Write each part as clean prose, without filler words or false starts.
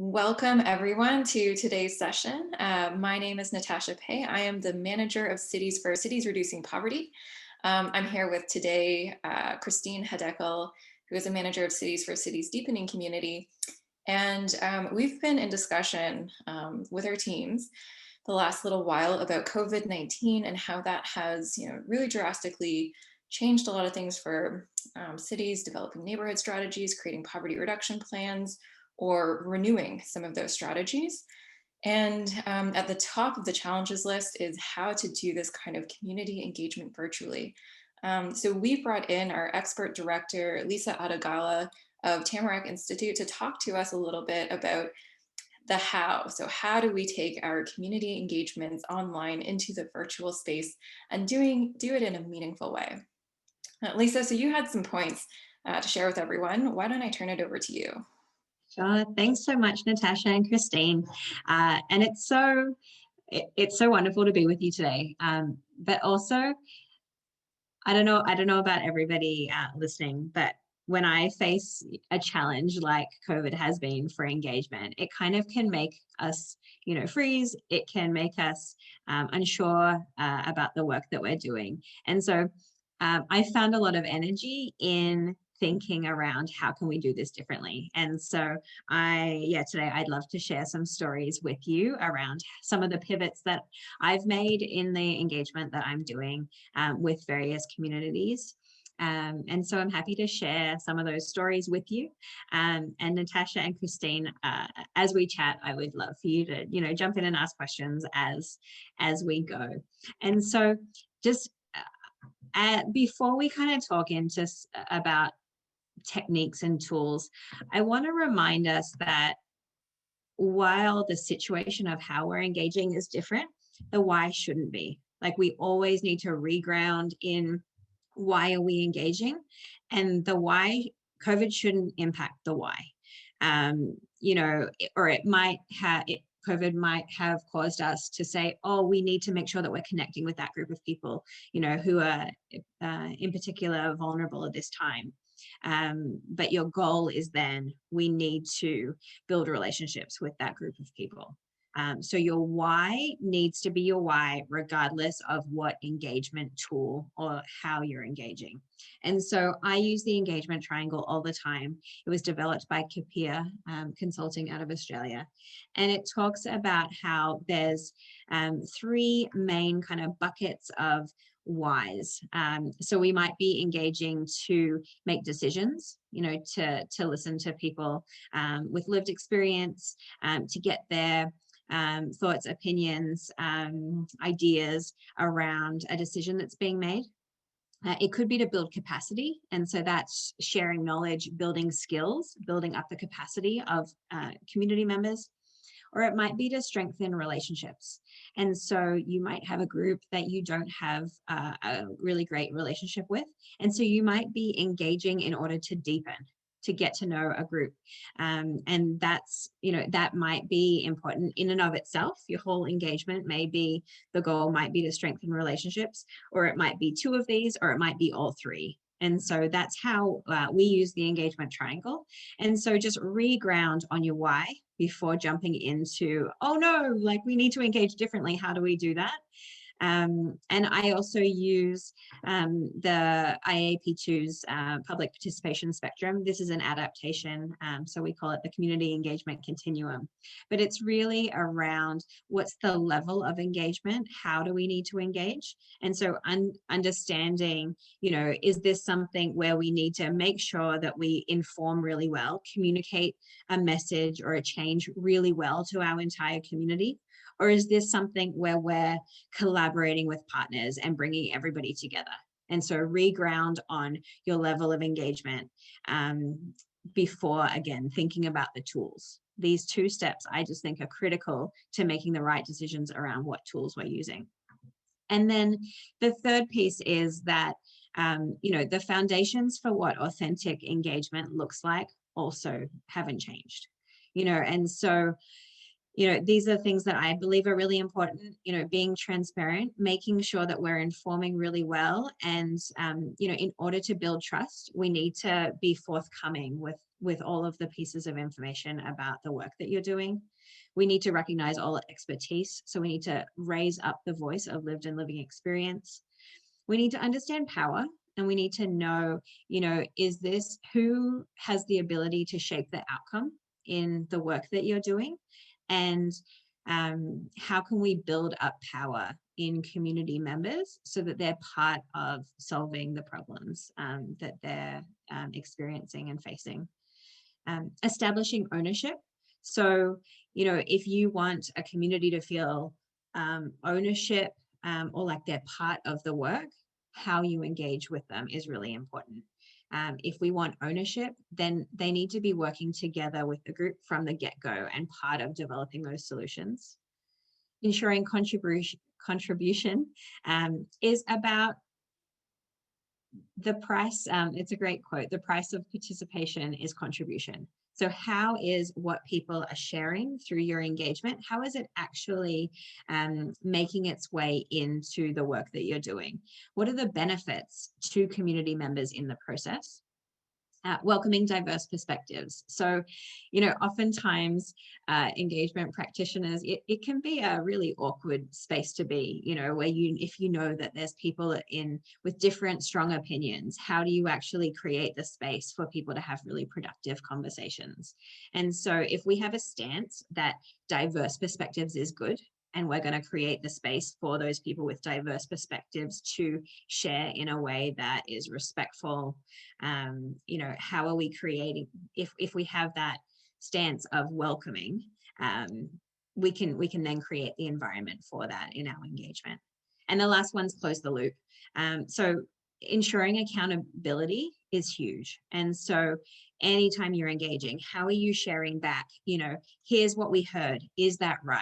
Welcome everyone to today's session. My name is Natasha Pei. I am the manager of Cities for Cities Reducing Poverty. I'm here with today Christine Hedekel, who is a manager of Cities for Cities Deepening Community. And we've been in discussion with our teams the last little while about COVID-19 and how that has really drastically changed a lot of things for cities, developing neighborhood strategies, creating poverty reduction plans, or renewing some of those strategies. And at the top of the challenges list is how to do this kind of community engagement virtually. So we brought in our expert director, Lisa Adagala of Tamarack Institute, to talk to us a little bit about the how. So how do we take our community engagements online into the virtual space and do it in a meaningful way? Lisa, so you had some points to share with everyone. Why don't I turn it over to you? Sure. Thanks so much, Natasha and Christine. And it's so wonderful to be with you today. But also, I don't know about everybody listening, but when I face a challenge like COVID has been for engagement, it kind of can make us, freeze. It can make us unsure about the work that we're doing. And so I found a lot of energy in thinking around how can we do this differently. And so today I'd love to share some stories with you around some of the pivots that I've made in the engagement that I'm doing with various communities. And so I'm happy to share some of those stories with you. And Natasha and Christine, as we chat, I would love for you to, jump in and ask questions as we go. And so just before we kind of talk into about techniques and tools, I want to remind us that while the situation of how we're engaging is different, the why shouldn't be. Like, we always need to reground in why are we engaging, and the why. COVID shouldn't impact the why. Or it might have COVID might have caused us to say, oh, we need to make sure that we're connecting with that group of people, who are in particular vulnerable at this time. But your goal is then we need to build relationships with that group of people. So your why needs to be your why, regardless of what engagement tool or how you're engaging. And so I use the engagement triangle all the time. It was developed by Kapia Consulting out of Australia. And it talks about how there's three main kind of buckets of whys. So we might be engaging to make decisions, to listen to people with lived experience, to get their thoughts, opinions, ideas around a decision that's being made. It could be to build capacity. And so that's sharing knowledge, building skills, building up the capacity of community members. Or it might be to strengthen relationships. And so you might have a group that you don't have a really great relationship with. And so you might be engaging in order to deepen, to get to know a group. And that's, that might be important in and of itself. Your whole engagement the goal might be to strengthen relationships, or it might be two of these, or it might be all three. And so that's how we use the engagement triangle. And so just reground on your why before jumping into, oh no, like we need to engage differently. How do we do that? And I also use the IAP2's public participation spectrum. This is an adaptation, so we call it the community engagement continuum. But it's really around what's the level of engagement, how do we need to engage? And so understanding, is this something where we need to make sure that we inform really well, communicate a message or a change really well to our entire community? Or is this something where we're collaborating with partners and bringing everybody together? And so reground on your level of engagement before, again, thinking about the tools. These two steps, I just think, are critical to making the right decisions around what tools we're using. And then the third piece is that, the foundations for what authentic engagement looks like also haven't changed. And so These are things that I believe are really important, being transparent, making sure that we're informing really well. And, in order to build trust, we need to be forthcoming with all of the pieces of information about the work that you're doing. We need to recognize all expertise. So we need to raise up the voice of lived and living experience. We need to understand power, and we need to know, is this who has the ability to shape the outcome in the work that you're doing? And how can we build up power in community members so that they're part of solving the problems that they're experiencing and facing? Establishing ownership. So, if you want a community to feel ownership or like they're part of the work, how you engage with them is really important. If we want ownership, then they need to be working together with the group from the get-go and part of developing those solutions. Ensuring contribution is about the price. It's a great quote. The price of participation is contribution. So how is what people are sharing through your engagement, how is it actually making its way into the work that you're doing? What are the benefits to community members in the process? Welcoming diverse perspectives. So, oftentimes engagement practitioners, it can be a really awkward space to be, where if you know that there's people with different strong opinions, how do you actually create the space for people to have really productive conversations? And so if we have a stance that diverse perspectives is good, and we're going to create the space for those people with diverse perspectives to share in a way that is respectful. How are we creating, if we have that stance of welcoming, we can then create the environment for that in our engagement. And the last one's close the loop. So ensuring accountability is huge. And so anytime you're engaging, how are you sharing back? Here's what we heard. Is that right?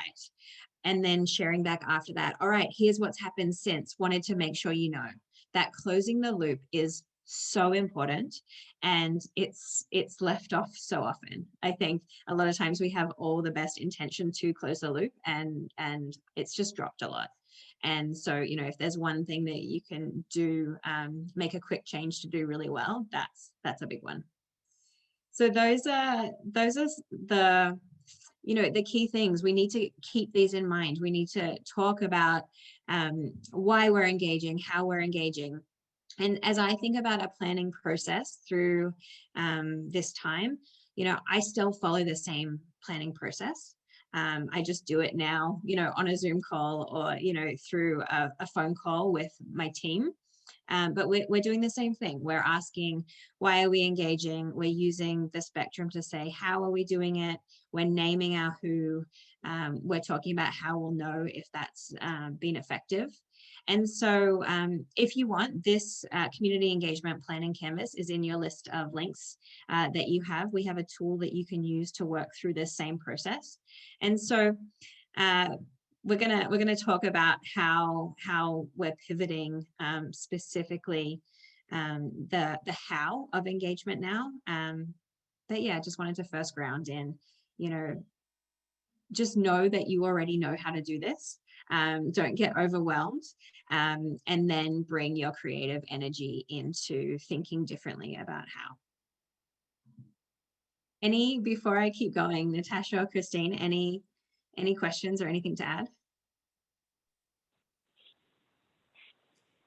And then sharing back after that. All right, here's what's happened since. Wanted to make sure that closing the loop is so important, and it's left off so often. I think a lot of times we have all the best intention to close the loop, and it's just dropped a lot. And so, if there's one thing that you can do, make a quick change to do really well, that's a big one. So those are the key things. We need to keep these in mind. We need to talk about why we're engaging, how we're engaging. And as I think about a planning process through this time, I still follow the same planning process. I just do it now, on a Zoom call or, through a phone call with my team. But we're doing the same thing. We're asking, why are we engaging? We're using the spectrum to say, how are we doing it? We're naming our who. We're talking about how we'll know if that's been effective. And so if you want, this community engagement planning canvas is in your list of links that you have. We have a tool that you can use to work through this same process. And so we're gonna talk about how we're pivoting specifically the how of engagement now. But yeah, just wanted to first ground in, just know that you already know how to do this. Don't get overwhelmed, and then bring your creative energy into thinking differently about how. Before I keep going, Natasha or Christine, any questions or anything to add?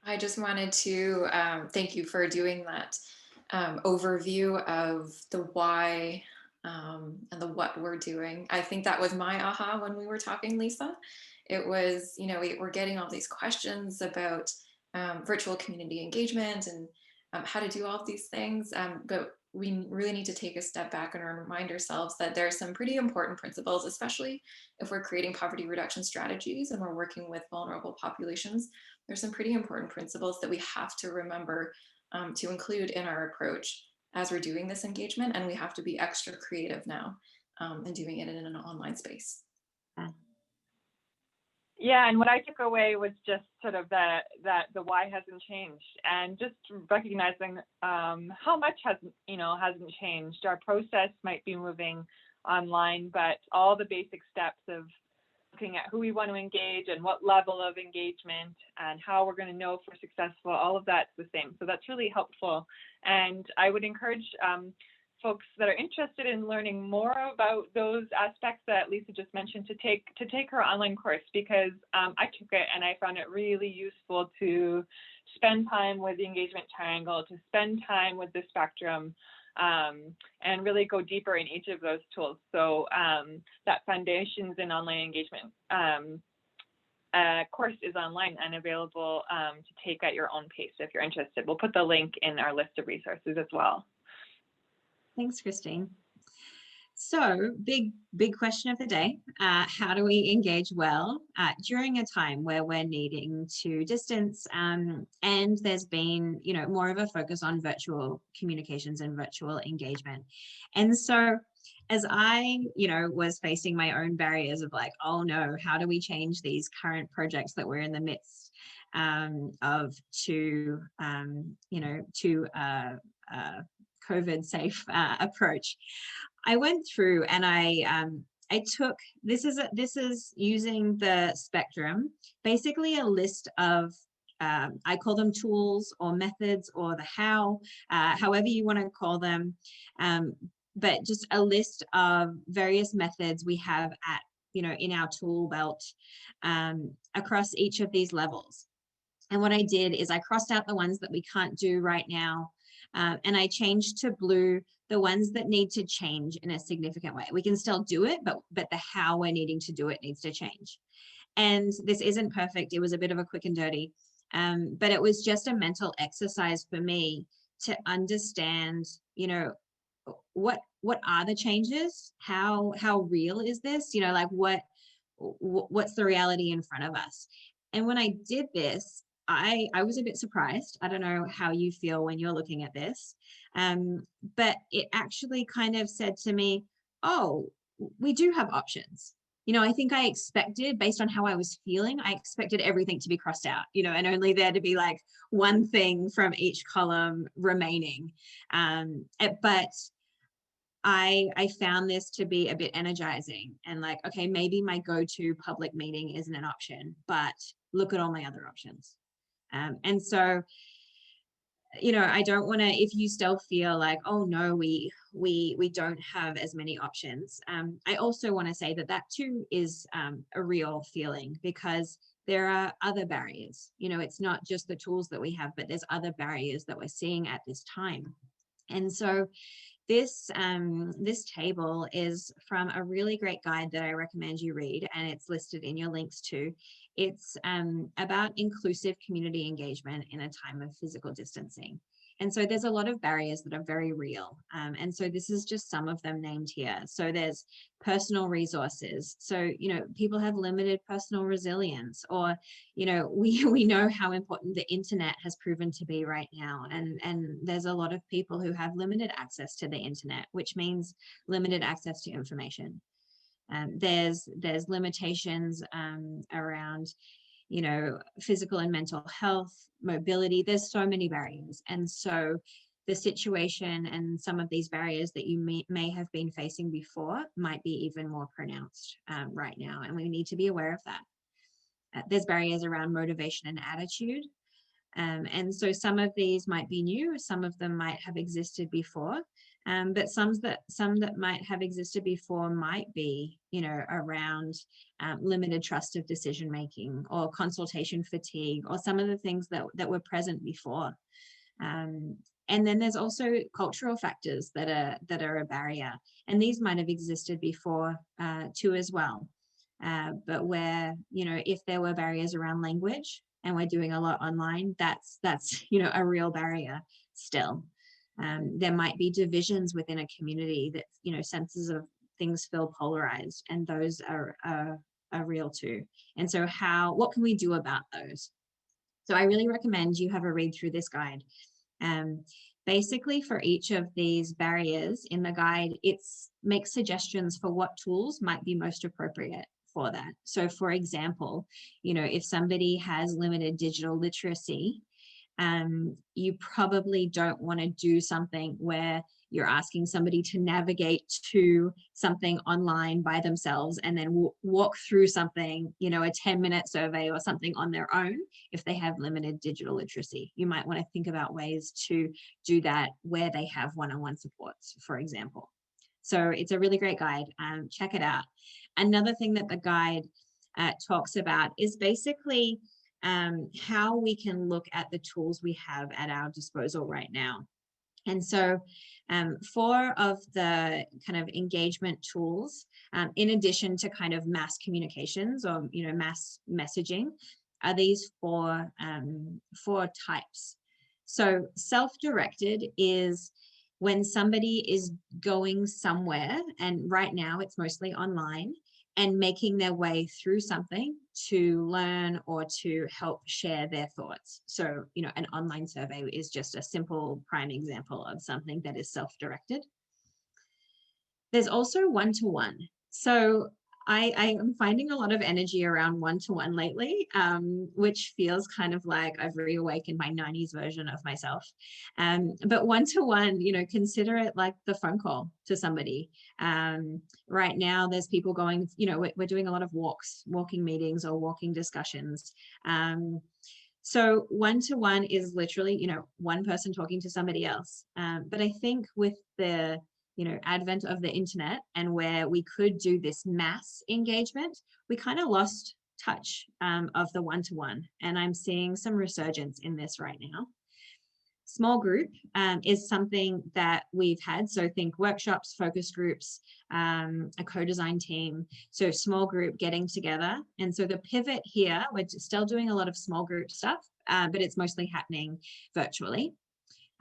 I just wanted to thank you for doing that overview of the why and the what we're doing. I think that was my aha when we were talking, Lisa. It was, we're getting all these questions about virtual community engagement and how to do all of these things, but we really need to take a step back and remind ourselves that there are some pretty important principles, especially if we're creating poverty reduction strategies and we're working with vulnerable populations. There's some pretty important principles that we have to remember to include in our approach as we're doing this engagement, and we have to be extra creative now and doing it in an online space. Yeah, and what I took away was just sort of that the why hasn't changed, and just recognizing how much hasn't changed. Our process might be moving online, but all the basic steps of looking at who we want to engage and what level of engagement and how we're going to know if we're successful, all of that's the same. So that's really helpful. And I would encourage folks that are interested in learning more about those aspects that Lisa just mentioned to take her online course, because I took it and I found it really useful to spend time with the engagement triangle, to spend time with the spectrum, and really go deeper in each of those tools. So that Foundations in Online Engagement course is online and available to take at your own pace if you're interested. We'll put the link in our list of resources as well. Thanks, Christine. So big question of the day, how do we engage well during a time where we're needing to distance, and there's been, you know, more of a focus on virtual communications and virtual engagement. And so as I, you know, was facing my own barriers of like, oh no, how do we change these current projects that we're in the midst of to, you know, to COVID safe approach. I went through and I took, this is using the spectrum, basically a list of, I call them tools or methods or the how, however you want to call them, but just a list of various methods we have at, you know, in our tool belt across each of these levels. And what I did is I crossed out the ones that we can't do right now. And I changed to blue the ones that need to change in a significant way. We can still do it, but the how we're needing to do it needs to change. And this isn't perfect. It was a bit of a quick and dirty, but it was just a mental exercise for me to understand, you know, what are the changes? How real is this? You know, like what's the reality in front of us? And when I did this, I was a bit surprised. I don't know how you feel when you're looking at this, but it actually kind of said to me, oh, we do have options. You know, I think I expected, based on how I was feeling, I expected everything to be crossed out, you know, and only there to be like one thing from each column remaining. But I found this to be a bit energizing and like, okay, maybe my go-to public meeting isn't an option, but look at all my other options. And so, you know, I don't want to, if you still feel like, oh no, we don't have as many options. I also want to say that that too is a real feeling, because there are other barriers. You know, it's not just the tools that we have, but there's other barriers that we're seeing at this time. And so this table is from a really great guide that I recommend you read, and it's listed in your links too. It's about inclusive community engagement in a time of physical distancing. And so there's a lot of barriers that are very real. And so this is just some of them named here. So there's personal resources. So, you know, people have limited personal resilience, or, you know, we know how important the internet has proven to be right now. And there's a lot of people who have limited access to the internet, which means limited access to information. There's limitations around, you know, physical and mental health, mobility. There's so many barriers. And so the situation and some of these barriers that you may have been facing before might be even more pronounced right now. And we need to be aware of that. There's barriers around motivation and attitude. And so some of these might be new, some of them might have existed before, but some that might have existed before might be, you know, around limited trust of decision making, or consultation fatigue, or some of the things that were present before. And then there's also cultural factors that are a barrier, and these might have existed before too as well. But where, you know, if there were barriers around language, and we're doing a lot online, that's you know, a real barrier still. There might be divisions within a community that, you know, senses of things feel polarized, and those are real too. And so what can we do about those? So I really recommend you have a read through this guide. Basically, for each of these barriers in the guide, it makes suggestions for what tools might be most appropriate for that. So for example, you know, if somebody has limited digital literacy, You probably don't want to do something where you're asking somebody to navigate to something online by themselves and then walk through something, you know, a 10-minute survey or something on their own if they have limited digital literacy. You might want to think about ways to do that where they have one-on-one supports, for example. So it's a really great guide. Check it out. Another thing that the guide talks about is basically how we can look at the tools we have at our disposal right now. And so 4 of the kind of engagement tools, in addition to kind of mass communications or, you know, mass messaging, are these 4 types. So self-directed is when somebody is going somewhere, and right now it's mostly online, and making their way through something to learn or to help share their thoughts. So, you know, an online survey is just a simple prime example of something that is self-directed. There's also one-to-one. So I am finding a lot of energy around one-to-one lately, which feels kind of like I've reawakened my 90s version of myself. But one-to-one, you know, consider it like the phone call to somebody. Right now, there's people going, you know, we're doing a lot of walking meetings or walking discussions. So one-to-one is literally, you know, one person talking to somebody else. But I think with the, you know, advent of the internet and where we could do this mass engagement, we kind of lost touch of the one-to-one. And I'm seeing some resurgence in this right now. Small group is something that we've had. So think workshops, focus groups, a co-design team. So small group getting together. And so the pivot here, we're still doing a lot of small group stuff, but it's mostly happening virtually.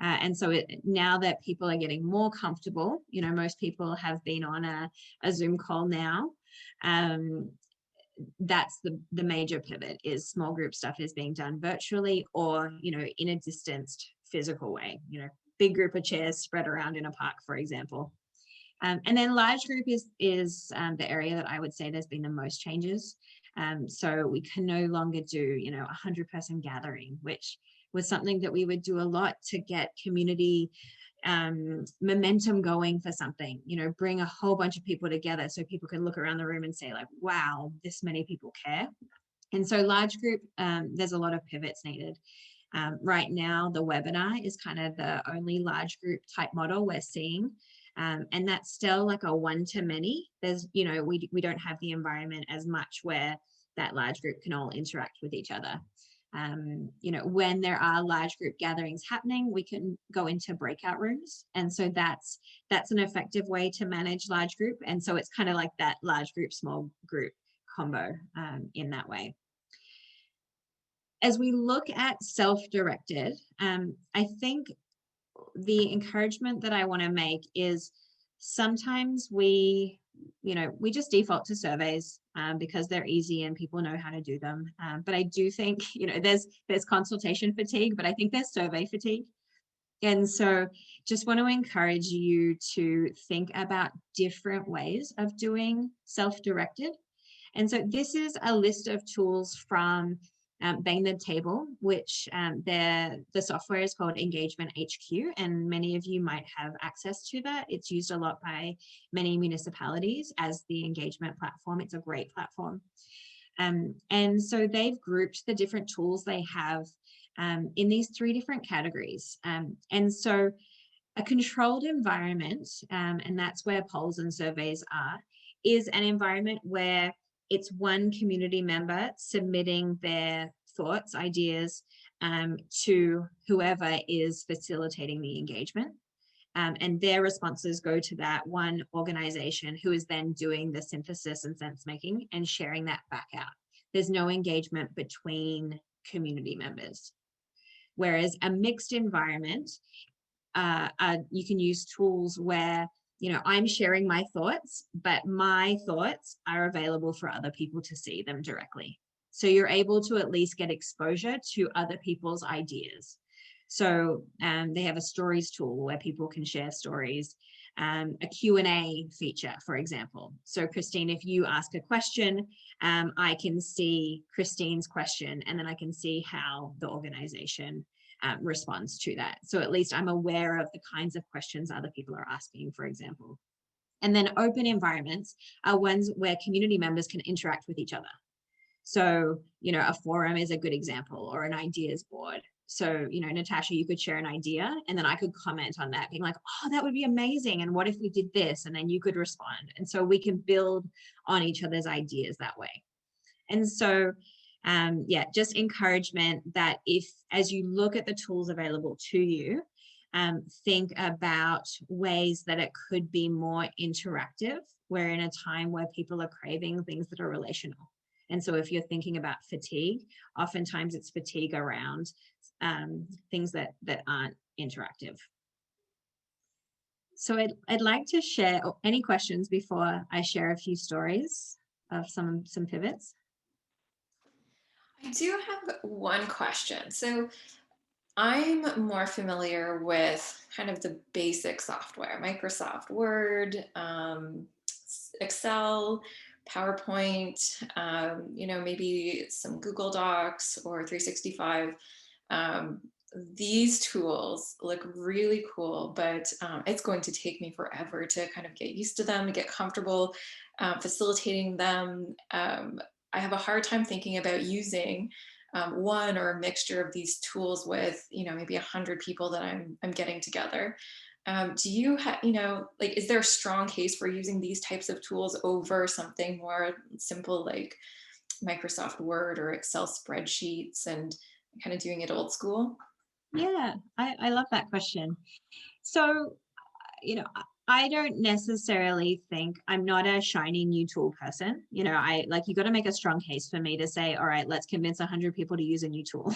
And so now that people are getting more comfortable, you know, most people have been on a Zoom call now. That's the major pivot, is small group stuff is being done virtually or, you know, in a distanced physical way, you know, big group of chairs spread around in a park, for example. And then large group is the area that I would say there's been the most changes. So we can no longer do, you know, 100-person gathering, which was something that we would do a lot to get community momentum going for something, you know, bring a whole bunch of people together so people could look around the room and say like, wow, this many people care. And so large group, there's a lot of pivots needed. Right now, the webinar is kind of the only large group type model we're seeing. And that's still like a one-to-many. There's, you know, we don't have the environment as much where that large group can all interact with each other. You know, when there are large group gatherings happening, we can go into breakout rooms. And so that's an effective way to manage large group. And so it's kind of like that large group, small group combo in that way. As we look at self-directed, I think the encouragement that I want to make is sometimes we just default to surveys because they're easy and people know how to do them. But I do think, you know, there's consultation fatigue, but I think there's survey fatigue. And so just want to encourage you to think about different ways of doing self-directed. And so this is a list of tools from Bang the Table, which the software is called Engagement HQ, and many of you might have access to that. It's used a lot by many municipalities as the engagement platform. It's a great platform. And so they've grouped the different tools they have in these 3 different categories. And so a controlled environment, and that's where polls and surveys are, is an environment where it's one community member submitting their thoughts, ideas to whoever is facilitating the engagement. And their responses go to that one organization who is then doing the synthesis and sense making and sharing that back out. There's no engagement between community members. Whereas a mixed environment, you can use tools where, you know, I'm sharing my thoughts, but my thoughts are available for other people to see them directly. So you're able to at least get exposure to other people's ideas. So they have a stories tool where people can share stories, a Q&A feature, for example. So Christine, if you ask a question, I can see Christine's question, and then I can see how the organization responds to that. So at least I'm aware of the kinds of questions other people are asking, for example. And then open environments are ones where community members can interact with each other. So, a forum is a good example, or an ideas board. So, Natasha, you could share an idea and then I could comment on that, being like, oh, that would be amazing. And what if we did this? And then you could respond. And so we can build on each other's ideas that way. And so, just encouragement that as you look at the tools available to you, think about ways that it could be more interactive. We're in a time where people are craving things that are relational. And so if you're thinking about fatigue, oftentimes it's fatigue around things that aren't interactive. So I'd like to share any questions before I share a few stories of some pivots. I do have one question. So I'm more familiar with kind of the basic software, Microsoft Word, Excel, PowerPoint, maybe some Google Docs or 365. These tools look really cool, but it's going to take me forever to kind of get used to them, to get comfortable facilitating them. I have a hard time thinking about using one or a mixture of these tools with, maybe 100 people that I'm getting together. Do you have, is there a strong case for using these types of tools over something more simple like Microsoft Word or Excel spreadsheets and kind of doing it old school? Yeah, I love that question. So, I don't necessarily think, I'm not a shiny new tool person. You got to make a strong case for me to say, all right, let's convince 100 people to use a new tool.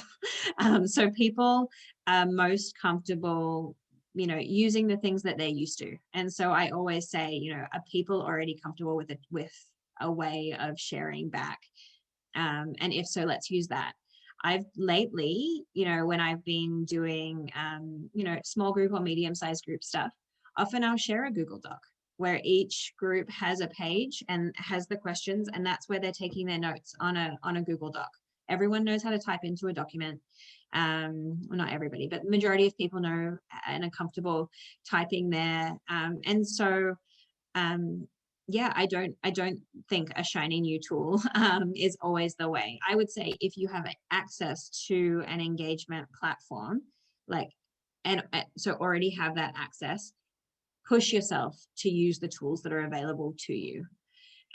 So people are most comfortable, using the things that they're used to. And so I always say, are people already comfortable with a way of sharing back? And if so, let's use that. I've lately, when I've been doing, small group or medium-sized group stuff, often I'll share a Google Doc where each group has a page and has the questions, and that's where they're taking their notes on a Google Doc. Everyone knows how to type into a document. Well, not everybody, but the majority of people know and are comfortable typing there. And so, I don't think a shiny new tool is always the way. I would say if you have access to an engagement platform, so already have that access, push yourself to use the tools that are available to you.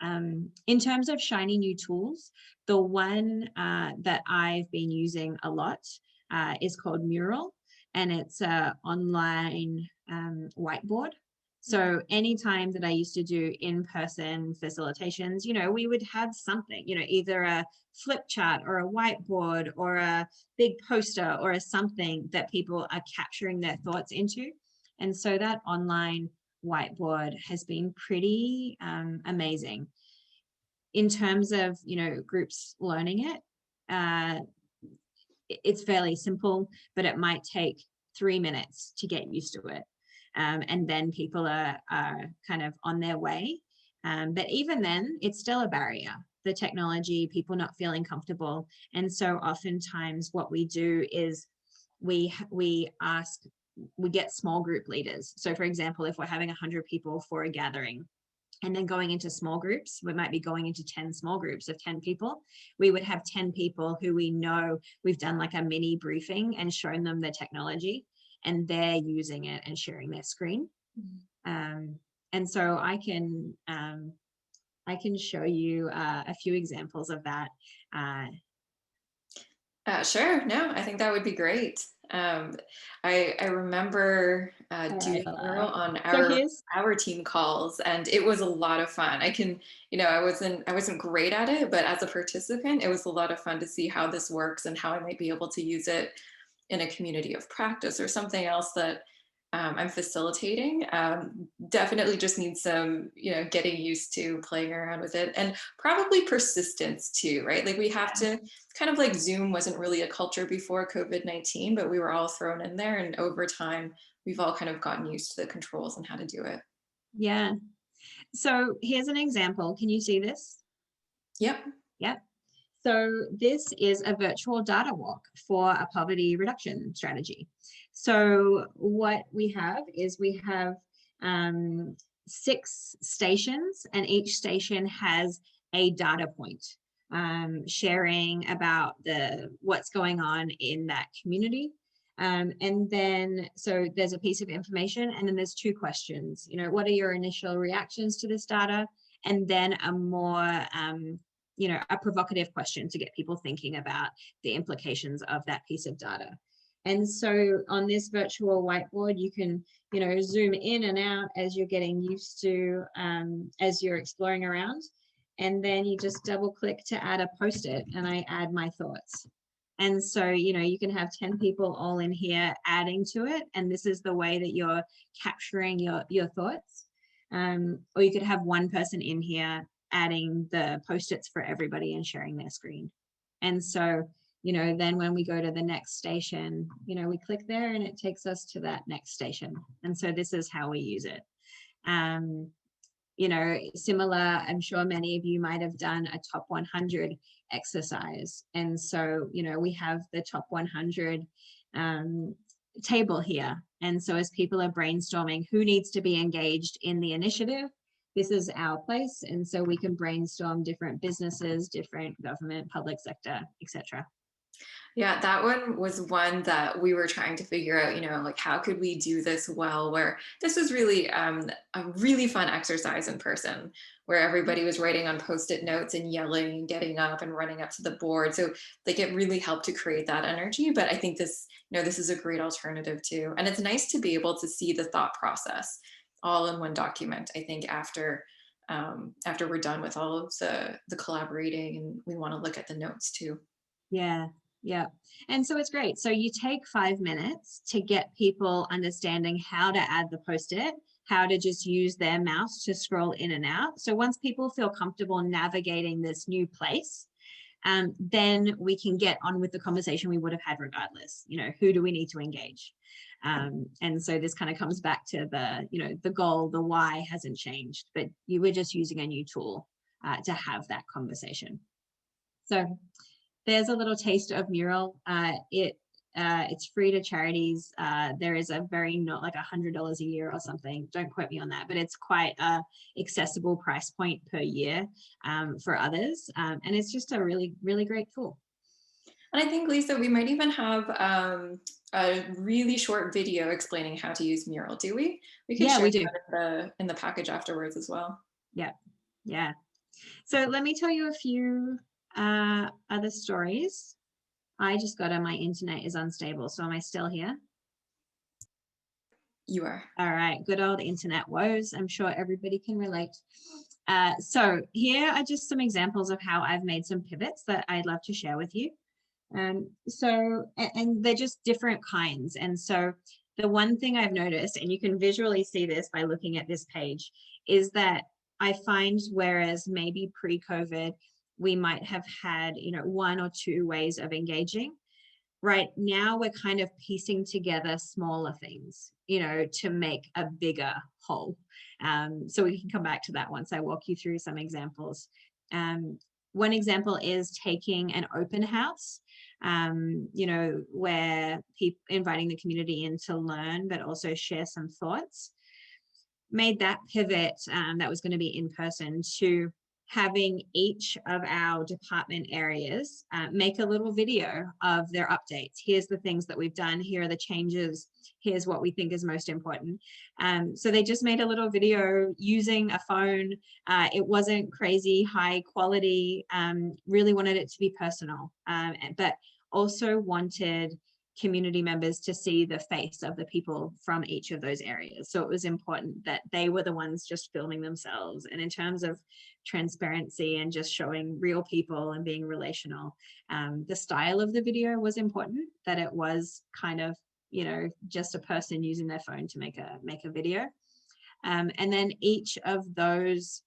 In terms of shiny new tools, the one that I've been using a lot is called Mural, and it's an online whiteboard. So anytime that I used to do in-person facilitations, we would have something, either a flip chart or a whiteboard or a big poster or something that people are capturing their thoughts into. And so that online whiteboard has been pretty amazing. In terms of, groups learning it, it's fairly simple, but it might take 3 minutes to get used to it. And then people are kind of on their way. But even then, it's still a barrier. The technology, people not feeling comfortable. And so oftentimes what we do is we get small group leaders. So for example, if we're having 100 people for a gathering, and then going into small groups, we might be going into 10 small groups of 10 people. We would have 10 people who we know we've done like a mini briefing and shown them the technology, and they're using it and sharing their screen. And so I can show you a few examples of that. Sure. No, I think that would be great. I remember doing Mural on our team calls, and it was a lot of fun. I wasn't great at it, but as a participant, it was a lot of fun to see how this works and how I might be able to use it in a community of practice or something else that I'm facilitating. Definitely just need some, getting used to playing around with it, and probably persistence too, right? Like we have to kind of like Zoom wasn't really a culture before COVID-19, but we were all thrown in there. And over time, we've all kind of gotten used to the controls and how to do it. Yeah. So here's an example. Can you see this? Yep. Yep. So this is a virtual data walk for a poverty reduction strategy. So what we have is we have 6 stations, and each station has a data point sharing about what's going on in that community. And then, so there's a piece of information, and then there's 2 questions. You know, what are your initial reactions to this data? And then a more, you know, a provocative question to get people thinking about the implications of that piece of data. And so on this virtual whiteboard, you can, you know, zoom in and out as you're getting used to, as you're exploring around. And then you just double click to add a post-it, and I add my thoughts. And so, you know, you can have 10 people all in here adding to it. And this is the way that you're capturing your thoughts. Or you could have one person in here adding the post-its for everybody and sharing their screen. And so, you know, then when we go to the next station, you know, we click there and it takes us to that next station. And so this is how we use it. You know, similar, I'm sure many of you might have done a top 100 exercise. And so, you know, we have the top 100 table here. And so as people are brainstorming who needs to be engaged in the initiative, this is our place. And so we can brainstorm different businesses, different government, public sector, etc. Yeah, that one was one that we were trying to figure out, you know, like how could we do this well, where this was really a really fun exercise in person, where everybody was writing on post-it notes and yelling and getting up and running up to the board. So like it really helped to create that energy. But I think this, you know, this is a great alternative too. And it's nice to be able to see the thought process all in one document, I think, after we're done with all of the collaborating, and we want to look at the notes too. Yeah. Yeah. And so it's great. So you take 5 minutes to get people understanding how to add the post-it, how to just use their mouse to scroll in and out. So once people feel comfortable navigating this new place, then we can get on with the conversation we would have had regardless. You know, who do we need to engage? And so this kind of comes back to the, you know, the goal, the why hasn't changed, but you were just using a new tool to have that conversation. So there's a little taste of Mural. It's free to charities. There is a very, not like $100 a year or something. Don't quote me on that, but it's quite a accessible price point per year for others. And it's just a really, really great tool. And I think, Lisa, we might even have a really short video explaining how to use Mural. Do we? We can share that in the package afterwards as well. Yeah, yeah. So let me tell you a few other stories. I just got my internet is unstable. So am I still here? You are. All right, good old internet woes. I'm sure everybody can relate. So here are just some examples of how I've made some pivots that I'd love to share with you. And they're just different kinds. And so the one thing I've noticed, and you can visually see this by looking at this page, is that I find whereas maybe pre-COVID, we might have had, you know, 1 or 2 ways of engaging. Right now, we're kind of piecing together smaller things, you know, to make a bigger whole. So we can come back to that once I walk you through some examples. One example is taking an open house, you know, where people inviting the community in to learn, but also share some thoughts. Made that pivot that was going to be in person to having each of our department areas make a little video of their updates. Here's the things that we've done. Here are the changes. Here's what we think is most important. So they just made a little video using a phone. It wasn't crazy high quality, really wanted it to be personal, but also wanted community members to see the face of the people from each of those areas. So it was important that they were the ones just filming themselves. And in terms of transparency and just showing real people and being relational, the style of the video was important, that it was kind of, you know, just a person using their phone to make a video. And then each of those,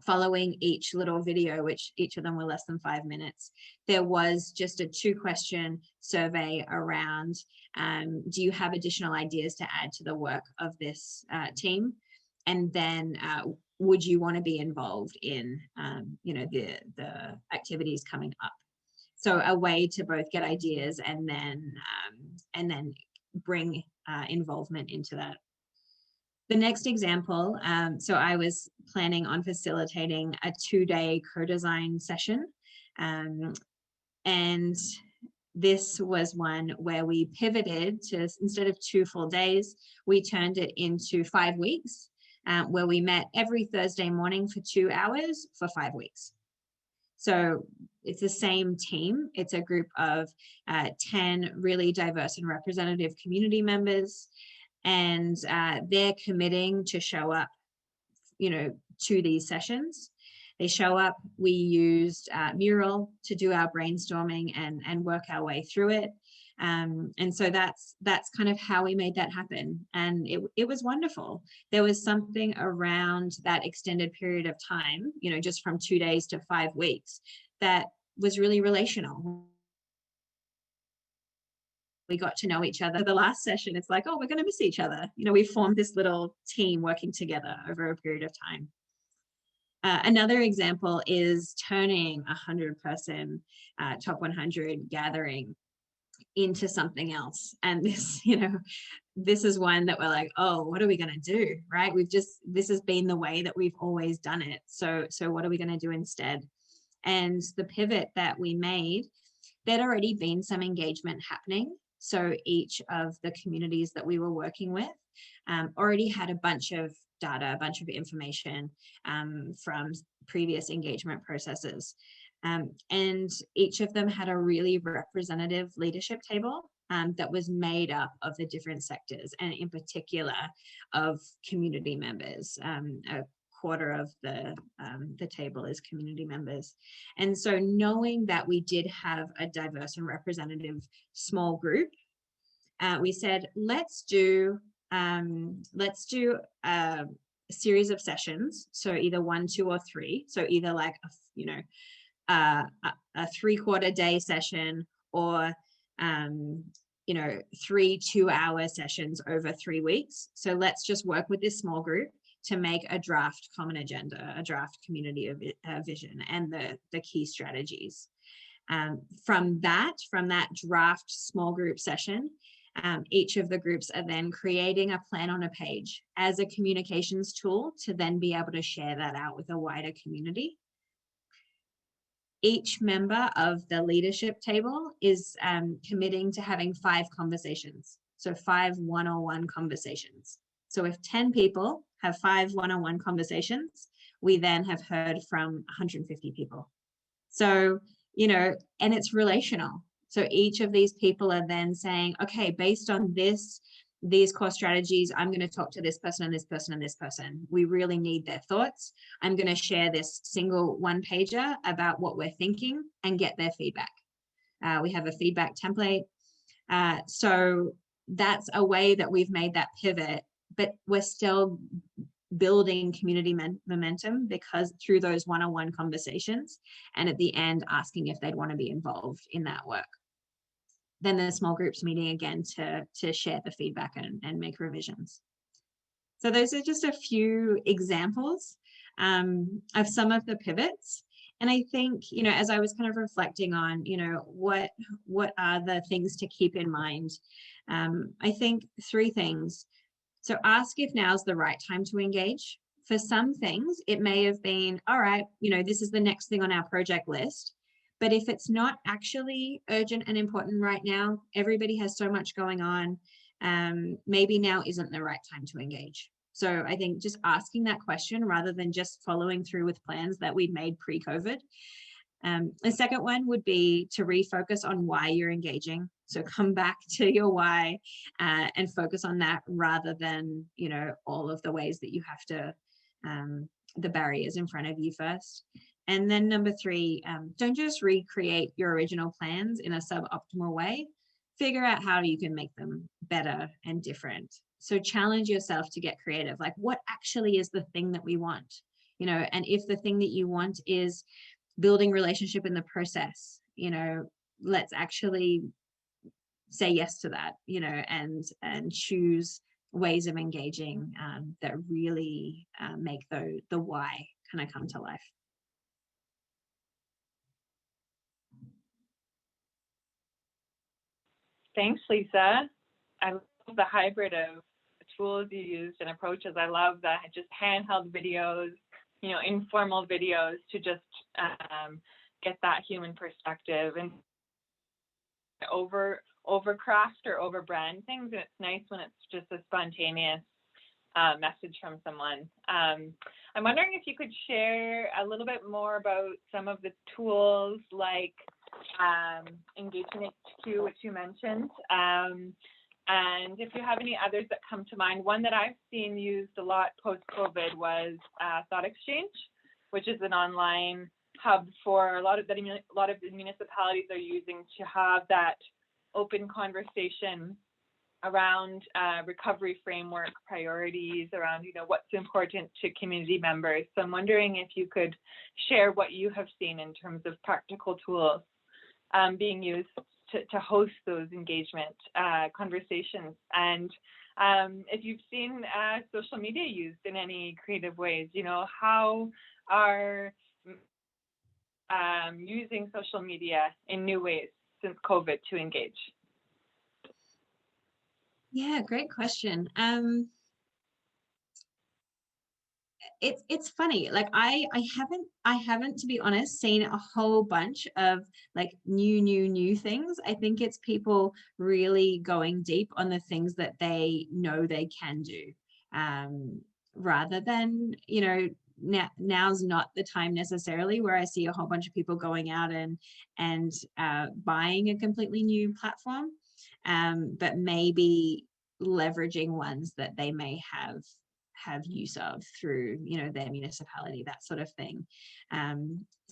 following each little video, which each of them were less than 5 minutes, there was just a 2-question survey around, do you have additional ideas to add to the work of this team? And then would you want to be involved in, you know, the activities coming up? So a way to both get ideas and then bring involvement into that. The next example, so I was planning on facilitating a 2-day co-design session. And this was one where we pivoted to, instead of 2 full days, we turned it into 5 weeks, where we met every Thursday morning for 2 hours for 5 weeks. So it's the same team. It's a group of 10 really diverse and representative community members, and they're committing to show up, you know, to these sessions. They show up. We used Mural to do our brainstorming and work our way through it. And so that's kind of how we made that happen. And it was wonderful. There was something around that extended period of time, you know, just from 2 days to 5 weeks, that was really relational. We got to know each other. The last session, it's like, oh, we're going to miss each other. You know, we formed this little team working together over a period of time. Another example is turning a 100-person top 100 gathering into something else. And this, you know, this is one that we're like, oh, what are we going to do? Right? This has been the way that we've always done it. So what are we going to do instead? And the pivot that we made, there'd already been some engagement happening. So each of the communities that we were working with already had a bunch of data, a bunch of information from previous engagement processes. And each of them had a really representative leadership table that was made up of the different sectors, and in particular of community members. A quarter of the table is community members. And so knowing that we did have a diverse and representative small group, we said, let's do a series of sessions. So either 1, 2, or 3. So either like, you know, a 3/4 day session, or, you know, 3 2-hour sessions over 3 weeks. So let's just work with this small group to make a draft common agenda, a draft community vision, and the key strategies. From that draft small group session, each of the groups are then creating a plan on a page as a communications tool to then be able to share that out with a wider community. Each member of the leadership table is committing to having 5 conversations. So 5 one-on-one conversations. So if 10 people have 5 one-on-one conversations, we then have heard from 150 people. So, you know, and it's relational. So each of these people are then saying, okay, based on these core strategies, I'm going to talk to this person and this person and this person. We really need their thoughts. I'm going to share this single 1-pager about what we're thinking and get their feedback. We have a feedback template. So that's a way that we've made that pivot, but we're still building community momentum because through those one-on-one conversations, and at the end asking if they'd want to be involved in that work. Then the small groups meeting again to share the feedback and make revisions. So those are just a few examples of some of the pivots. And I think, you know, as I was kind of reflecting on, you know, what are the things to keep in mind? I think 3 things. So ask if now's the right time to engage. For some things, it may have been, all right, you know, this is the next thing on our project list. But if it's not actually urgent and important right now, everybody has so much going on, maybe now isn't the right time to engage. So I think just asking that question rather than just following through with plans that we'd made pre-COVID. The second one would be to refocus on why you're engaging. So come back to your why and focus on that rather than, you know, all of the ways that you have to, the barriers in front of you first. And then number 3, don't just recreate your original plans in a suboptimal way. Figure out how you can make them better and different. So challenge yourself to get creative. Like, what actually is the thing that we want? You know, and if the thing that you want is building relationship in the process, you know, let's actually say yes to that, you know, and choose ways of engaging that really make the why kind of come to life. Thanks, Lisa. I love the hybrid of tools you used and approaches. I love that just handheld videos, informal videos to just get that human perspective and overcraft or overbrand things. And it's nice when it's just a spontaneous message from someone. I'm wondering if you could share a little bit more about some of the tools like Engagement HQ, which you mentioned, and if you have any others that come to mind. One that I've seen used a lot post-COVID was Thought Exchange, which is an online hub for a lot of the municipalities are using to have that open conversation around recovery framework priorities, around what's important to community members. So I'm wondering if you could share what you have seen in terms of practical tools being used to host those engagement conversations, and if you've seen social media used in any creative ways. How are using social media in new ways since COVID to engage? Yeah, great question. It's funny, like I haven't, to be honest, seen a whole bunch of like new things. I think it's people really going deep on the things that they know they can do, rather than now's not the time necessarily where I see a whole bunch of people going out and buying a completely new platform, but maybe leveraging ones that they may have use of through their municipality, that sort of thing.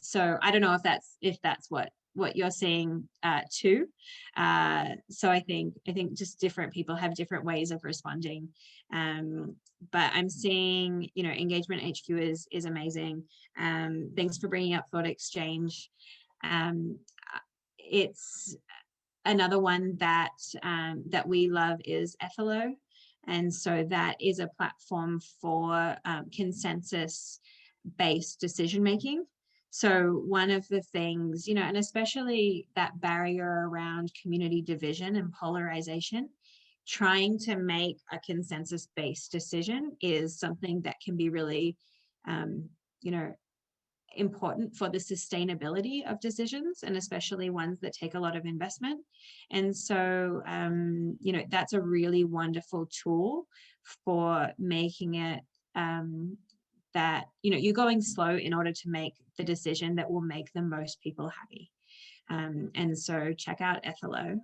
So I don't know if that's what you're seeing too. So I think just different people have different ways of responding. But I'm seeing Engagement HQ is amazing. Thanks for bringing up Thought Exchange. It's another one that we love is Ethelo. And so that is a platform for consensus-based decision-making. So one of the things, and especially that barrier around community division and polarization, trying to make a consensus-based decision is something that can be really, important for the sustainability of decisions, and especially ones that take a lot of investment. And so that's a really wonderful tool for making it that you're going slow in order to make the decision that will make the most people happy. And so check out Ethelo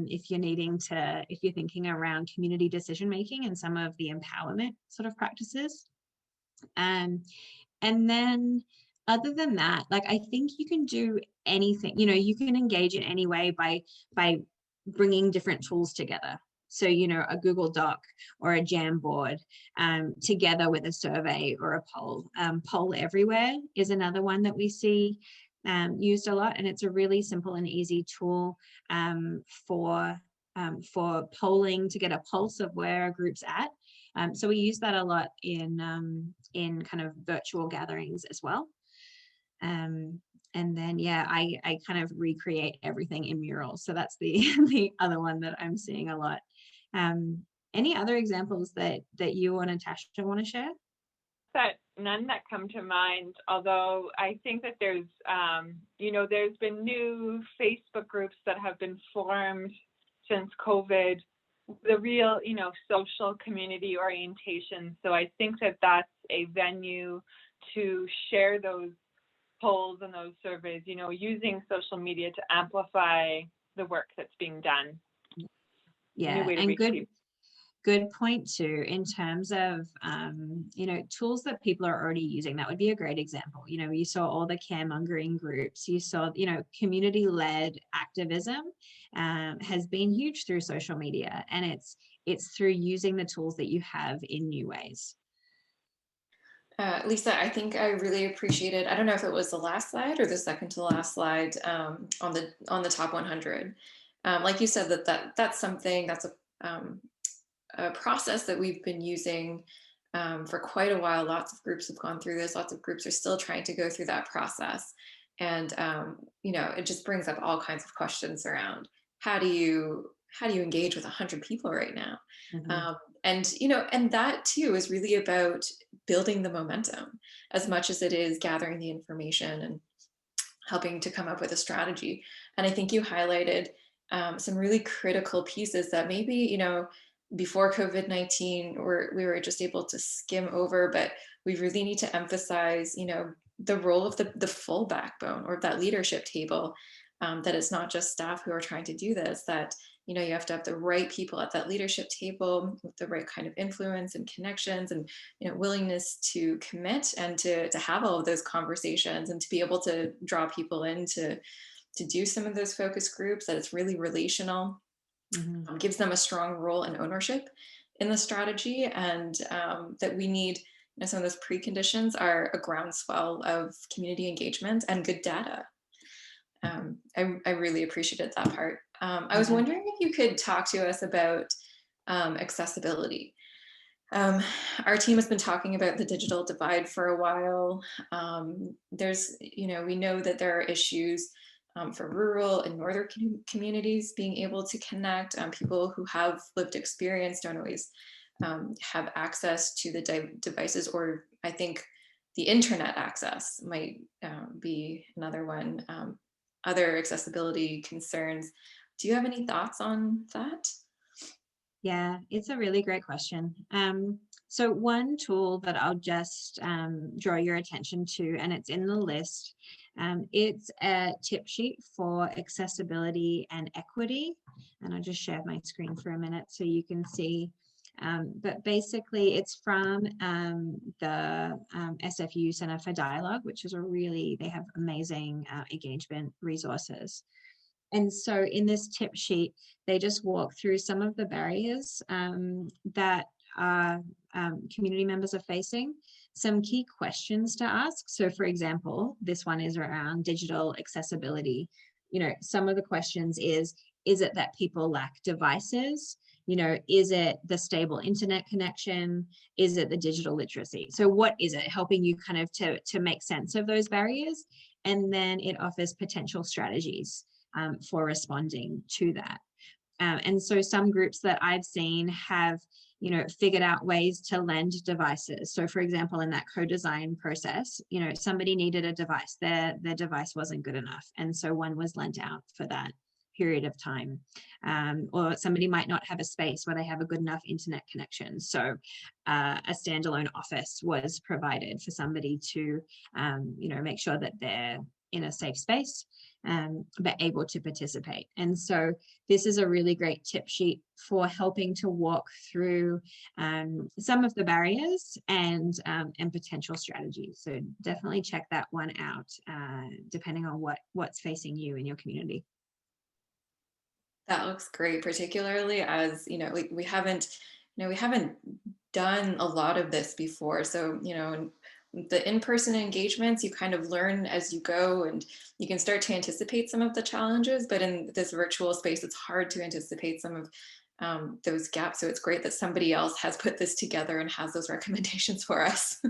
if you're thinking around community decision making and some of the empowerment sort of practices. And then other than that, like, I think you can do anything, you can engage in any way by bringing different tools together. So, a Google Doc or a Jamboard together with a survey or a poll. Poll Everywhere is another one that we see used a lot, and it's a really simple and easy tool for polling to get a pulse of where a group's at. So we use that a lot in kind of virtual gatherings as well. And then, yeah, I kind of recreate everything in murals. So that's the other one that I'm seeing a lot. Any other examples that you or Natasha want to share? None that come to mind, although I think that there's been new Facebook groups that have been formed since COVID, the real, social community orientation. So I think that that's a venue to share those polls and those surveys, using social media to amplify the work that's being done. Yeah, and good point too, in terms of, tools that people are already using. That would be a great example. You saw all the caremongering groups, you saw, community-led activism has been huge through social media, and it's through using the tools that you have in new ways. Lisa, I think I really appreciated, I don't know if it was the last slide or the second to last slide on the top 100. Like you said, that's something that's a process that we've been using for quite a while. Lots of groups have gone through this. Lots of groups are still trying to go through that process. And, it just brings up all kinds of questions around how do you engage with 100 people right now? Mhm. And that too is really about building the momentum as much as it is gathering the information and helping to come up with a strategy. And I think you highlighted some really critical pieces that maybe, before COVID-19, we were just able to skim over, but we really need to emphasize, the role of the full backbone or that leadership table, that it's not just staff who are trying to do this, that, you have to have the right people at that leadership table with the right kind of influence and connections and, willingness to commit and to have all of those conversations and to be able to draw people in to do some of those focus groups, that it's really relational, Mhm. gives them a strong role and ownership in the strategy, and that we need, some of those preconditions are a groundswell of community engagement and good data. I really appreciated that part. I was Yeah. wondering if you could talk to us about accessibility. Um, our team has been talking about the digital divide for a while. We know that there are issues for rural and northern communities being able to connect. People who have lived experience don't always have access to the devices, or I think the internet access might be another one. Other accessibility concerns. Do you have any thoughts on that? Yeah, it's a really great question. So one tool that I'll just draw your attention to, and it's in the list, it's a tip sheet for accessibility and equity. And I'll just share my screen for a minute so you can see. But basically, it's from the SFU Center for Dialogue, which is they have amazing engagement resources. And so in this tip sheet, they just walk through some of the barriers that community members are facing, some key questions to ask. So for example, this one is around digital accessibility. Some of the questions is it that people lack devices? Is it the stable internet connection? Is it the digital literacy? So what is it? Helping you kind of to make sense of those barriers. And then it offers potential strategies for responding to that. And so some groups that I've seen have, figured out ways to lend devices. So for example, in that co-design process, somebody needed a device, their device wasn't good enough. And so one was lent out for that period of time. Or somebody might not have a space where they have a good enough internet connection. So a standalone office was provided for somebody to, make sure that they're in a safe space, but able to participate. And so this is a really great tip sheet for helping to walk through some of the barriers and potential strategies. So definitely check that one out, depending on what's facing you in your community. That looks great, particularly as, we haven't done a lot of this before. So, the in-person engagements, you kind of learn as you go and you can start to anticipate some of the challenges, but in this virtual space, it's hard to anticipate some of those gaps. So it's great that somebody else has put this together and has those recommendations for us.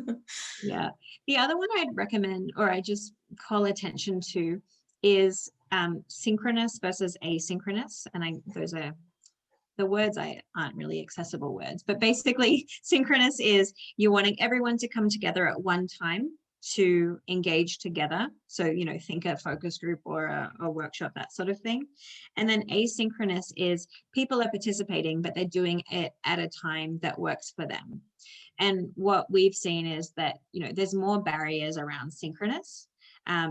Yeah. The other one I'd recommend, or I just call attention to, is synchronous versus asynchronous. And those are the words aren't really accessible words, but basically synchronous is you're wanting everyone to come together at one time to engage together. So, think a focus group or a workshop, that sort of thing. And then asynchronous is people are participating, but they're doing it at a time that works for them. And what we've seen is that, there's more barriers around synchronous,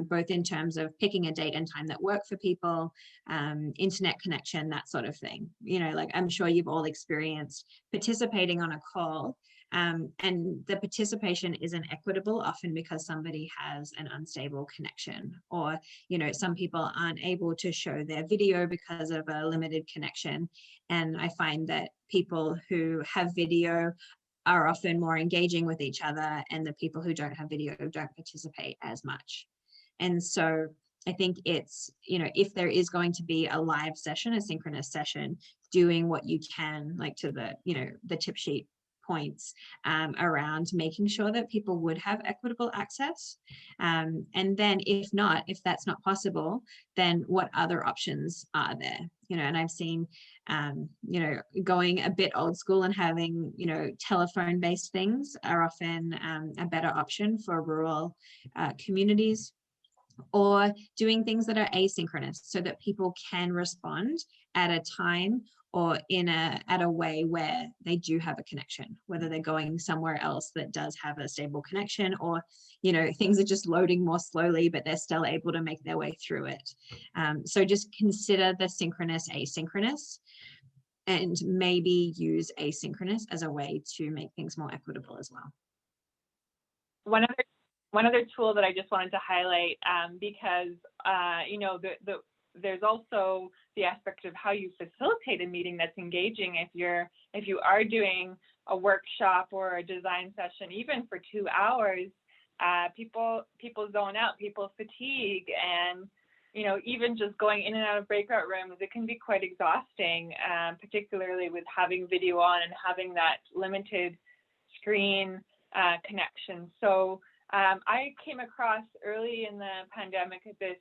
both in terms of picking a date and time that work for people, internet connection, that sort of thing. Like I'm sure you've all experienced participating on a call, and the participation isn't equitable, often because somebody has an unstable connection, or, some people aren't able to show their video because of a limited connection. And I find that people who have video are often more engaging with each other, and the people who don't have video don't participate as much. And so I think it's, if there is going to be a live session, a synchronous session, doing what you can, like to the, the tip sheet points around making sure that people would have equitable access. And then if that's not possible, then what other options are there? And I've seen, going a bit old school and having, telephone based things are often a better option for rural communities, or doing things that are asynchronous so that people can respond at a time or at a way where they do have a connection, whether they're going somewhere else that does have a stable connection, or things are just loading more slowly but they're still able to make their way through it. So just consider the synchronous asynchronous, and maybe use asynchronous as a way to make things more equitable as well. One other tool that I just wanted to highlight, because there's also the aspect of how you facilitate a meeting that's engaging. If you are doing a workshop or a design session, even for 2 hours, people zone out, people fatigue, and even just going in and out of breakout rooms, it can be quite exhausting, particularly with having video on and having that limited screen connection. So I came across early in the pandemic this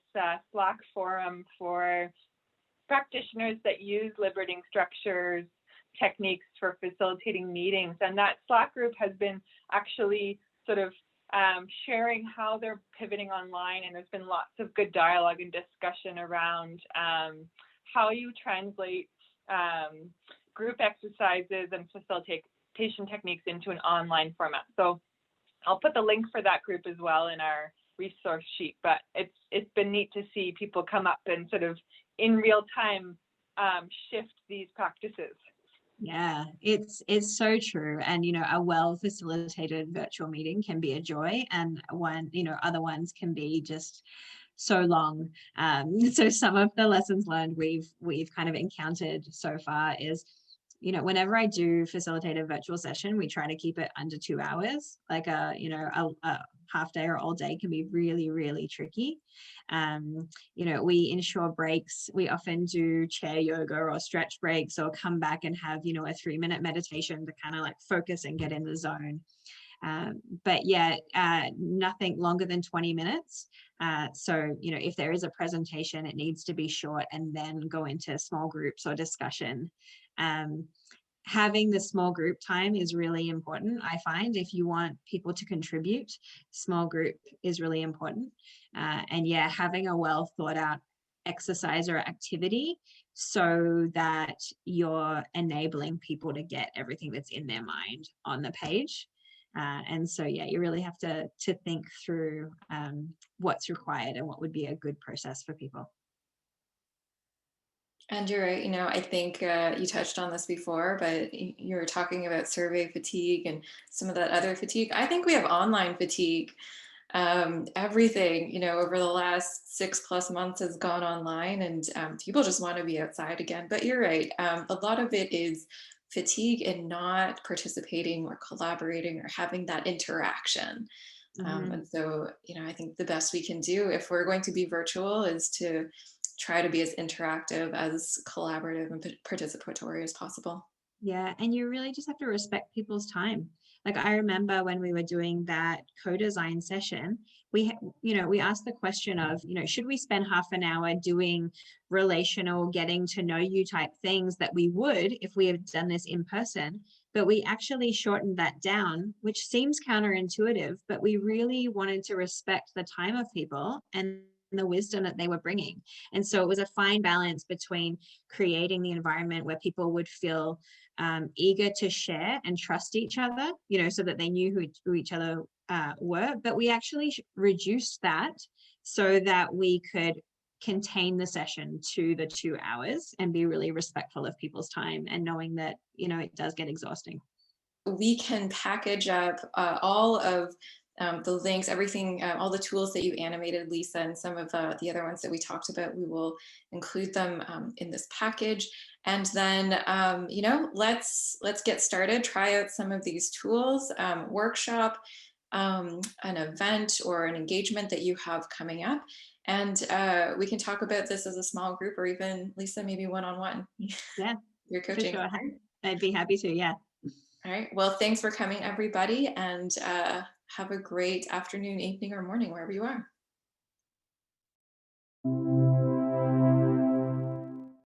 Slack forum for practitioners that use liberating structures techniques for facilitating meetings. And that Slack group has been actually sort of sharing how they're pivoting online. And there's been lots of good dialogue and discussion around how you translate group exercises and facilitation techniques into an online format. So I'll put the link for that group as well in our resource sheet, but it's been neat to see people come up and sort of in real time shift these practices. Yeah, it's so true. And, a well facilitated virtual meeting can be a joy, and other ones can be just so long. So some of the lessons learned we've kind of encountered so far is, whenever I do facilitate a virtual session, we try to keep it under 2 hours. Like a half day or all day can be really, really tricky. We ensure breaks. We often do chair yoga or stretch breaks, or come back and have, a 3-minute meditation to kind of like focus and get in the zone. But yeah, nothing longer than 20 minutes. So, if there is a presentation, it needs to be short and then go into small groups or discussion. Having the small group time is really important. I find if you want people to contribute, small group is really important. And yeah, having a well thought out exercise or activity so that you're enabling people to get everything that's in their mind on the page. And so, yeah, you really have to think through what's required and what would be a good process for people. And you're right, I think you touched on this before, but you were talking about survey fatigue and some of that other fatigue. I think we have online fatigue. Everything, over the last 6+ months has gone online, and people just want to be outside again. But you're right, a lot of it is fatigue and not participating or collaborating or having that interaction. And so, I think the best we can do if we're going to be virtual is to try to be as interactive, as collaborative and participatory as possible. Yeah, and you really just have to respect people's time. Like I remember when we were doing that co-design session, we asked the question of, should we spend half an hour doing relational, getting to know you type things that we would if we had done this in person, but we actually shortened that down, which seems counterintuitive, but we really wanted to respect the time of people and the wisdom that they were bringing. And so it was a fine balance between creating the environment where people would feel eager to share and trust each other, so that they knew who each other were. But we actually reduced that so that we could contain the session to the 2 hours and be really respectful of people's time, and knowing that, it does get exhausting. We can package up all of the links, everything, all the tools that you animated, Lisa, and some of the other ones that we talked about. We will include them in this package. And then, let's get started, try out some of these tools, workshop, an event or an engagement that you have coming up. And we can talk about this as a small group, or even, Lisa, maybe one-on-one. Yeah. your For coaching. sure. I'd be happy to. Yeah. All right. Well, thanks for coming, everybody, and have a great afternoon, evening, or morning, wherever you are.